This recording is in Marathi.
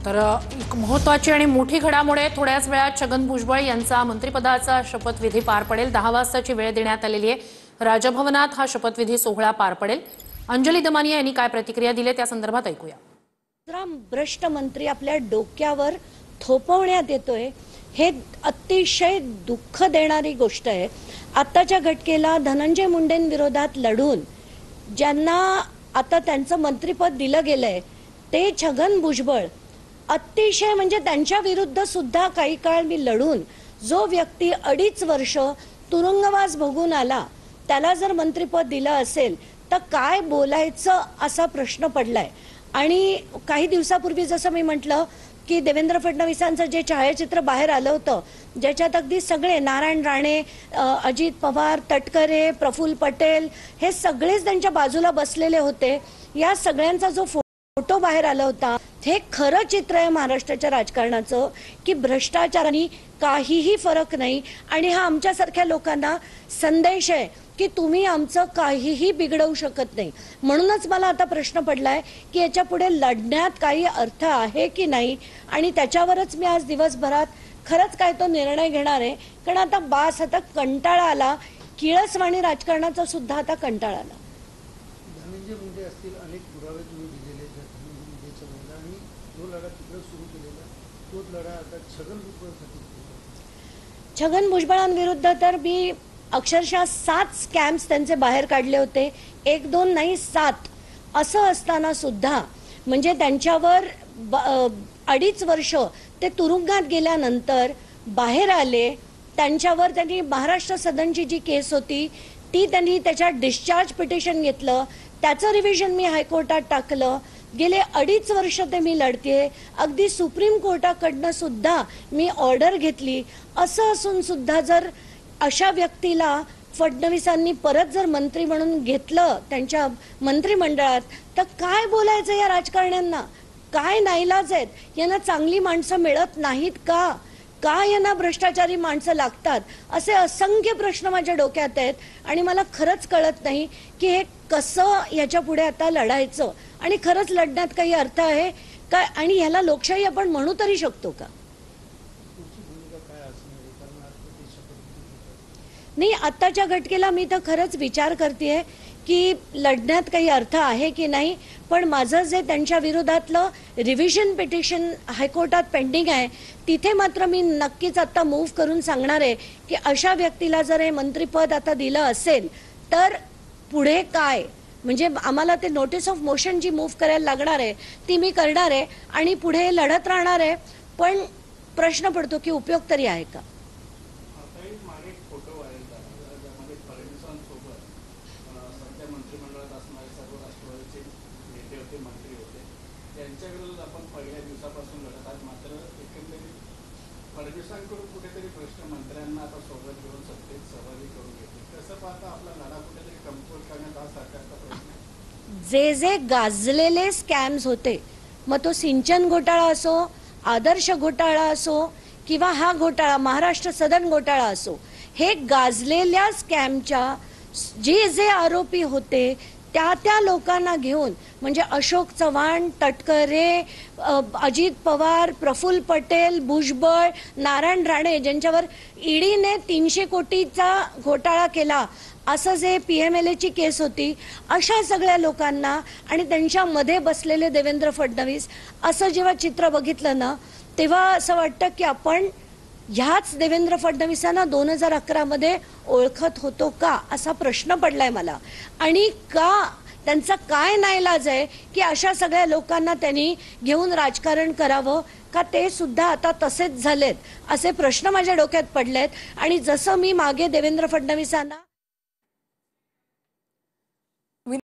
तर एक महत्त्वाची आणि मोठी घडामोड आहे। थोड्याच वेळात छगन भुजबळ यांचा मंत्रिपदाचा शपथविधी पार पडेल। 10 वाजताची वेळ देण्यात आलेली आहे। राजभवनात हा शपथविधी सोहळा पार पडेल। अंजली दमानिया यांनी काय प्रतिक्रिया दिली त्या संदर्भात ऐकूया। भ्रष्ट मंत्री आपल्या डोक्यावर थोपवण्यात येतोय हे अतिशय दुःख देणारी गोष्ट आहे। आताच्या घटकेला धनंजय मुंडेंविरोधात लढून ज्यांना आता त्यांचं मंत्रिपद दिलं गेलंय ते छगन भुजबळ अतिशय म्हणजे त्यांच्या विरुद्ध सुद्धा काही काळ मी लढून जो व्यक्ती 2.5 वर्ष तुरुंगवास भोगून आला त्याला जर मंत्रिपद दिलं असेल तर काय बोलायचं असा प्रश्न पडलाय। आणि काही दिवसापूर्वी जसं मी म्हटलं की देवेंद्र फडणवीसांचं जे छायाचित्र बाहेर आलं होतं ज्याच्यात अगदी सगळे नारायण राणे, अजित पवार, तटकरे, प्रफुल्ल पटेल हे सगळेच त्यांच्या बाजूला बसलेले होते। या सगळ्यांचा जो फोटो बाहेर आला होता हे खरं चित्र आहे महाराष्ट्राच्या राजकारणाचं की भ्रष्टाचाराने काहीही फरक नाही। आणि हा आमच्यासारख्या लोकांना संदेश आहे की तुम्ही आमचं काहीही बिघडवू शकत नाही। म्हणूनच मला आता प्रश्न पडलाय की याच्या पुढे लढण्यात काही अर्थ आहे की नाही आणि त्याच्यावरच मी आज दिवसभरात खरंच काय तो निर्णय घेणार आहे। कारण आता बास आता कंटाळा आला, किळसवाणी राजकारणाचा सुद्धा आता कंटाळा आला। धनंजय मुंडे असतील अनेक पुरावे तुम्ही दिलेले धनंजय मुंडेच्या वेळेला आणि जो लढा तिकडे सुरू केलेला तोच लढा आता छगन भुजबळांसाठी छगन भुजबळांविरुद्ध तर मी अक्षरशः 7 स्कॅम्स त्यांचे बाहेर काढले होते, 1-2 नाही 7। असं असताना सुद्धा म्हणजे त्यांच्यावर 2.5 वर्ष ते तुरुंगात गेल्यानंतर बाहेर आले। त्यांच्यावर त्यांनी महाराष्ट्र सदनची जी केस होती ती त्यांनी त्याच्या डिस्चार्ज पिटिशन घेतलं, त्याचं रिव्हिजन मी हायकोर्टात टाकलं। गेले 2.5 वर्ष ते मी लढतेय, अगदी सुप्रीम कोर्टाकडनं सुद्धा मी ऑर्डर घेतली। असं असून सुद्धा जर अशा व्यक्तीला फडणवीसांनी परत जर मंत्री म्हणून घेतलं त्यांच्या मंत्रिमंडळात तर काय बोलायचं या राजकारण्यांना? काय नाईलाज आहेत यांना? चांगली माणसं मिळत नाहीत का? का यांना भ्रष्टाचारी माणसं लागतात? असे असंख्य प्रश्न माझ्या डोक्यात आहेत आणि मला खरंच कळत नाही की हे कसं याच्या पुढे आता लढायचं आणि खरंच लढण्यात काही अर्थ आहे का आणि ह्याला लोकशाही आपण म्हणू तरी शकतो का? नाही, आताच्या घटकेला मी तर खरंच विचार करतेय की लढण्यात काही अर्थ आहे की नाही। पण माझं जे त्यांच्या विरोधातलं रिव्हिजन पिटिशन हायकोर्टात पेंडिंग आहे तिथे मात्र मी नक्कीच आता मूव्ह करून सांगणार आहे की अशा व्यक्तीला जर हे मंत्रिपद आता दिलं असेल तर पुढे काय म्हणजे आम्हाला ते नोटीस ऑफ मोशन जी मूव्ह करायला लागणार आहे ती मी करणार आहे आणि पुढे लढत राहणार आहे। पण प्रश्न पडतो की उपयोग तरी आहे का? आपण पहिल्या दिवसापासून लढत आहोत, मात्र एकंदरीत फडणवीसांकडून कुठेतरी भ्रष्ट मंत्र्यांना आता सोबत घेऊन सत्तेत सहभागी करून घेतले। कसं पाहता आपला लढा कुठेतरी कमकुवत करण्यात हा सरकारचा प्रयत्न? जे गाजलेले स्कॅम्स होते, मग तो सिंचन घोटाळा असो, आदर्श घोटाळा असो किंवा हा घोटाळा महाराष्ट्र सदन घोटाळा असो, हे गाजलेल्या स्कॅमच्या जे आरोपी होते त्या लोकांना घेऊन म्हणजे अशोक चव्हाण, तटकरे, अजित पवार, प्रफुल्ल पटेल, भुजबळ, नारायण राणे ज्यांच्यावर ईडीने 300 कोटीचा घोटाळा केला असं जे PMLA ची केस होती, अशा सगळ्या लोकांना आणि त्यांच्यामध्ये बसलेले देवेंद्र फडणवीस असं जेव्हा चित्र बघितलं ना तेव्हा असं वाटतं की आपण ह्याच देवेंद्र फडणवीसांना 2011 मध्ये ओळखत होतो का असा प्रश्न पडलाय मला। आणि का त्यांचा काय नाईलाज आहे की अशा सगळ्या लोकांना त्यांनी घेऊन राजकारण करावं का? ते सुद्धा आता तसेच झालेत असे प्रश्न माझ्या डोक्यात पडलेत। आणि जसं मी मागे देवेंद्र फडणवीसांना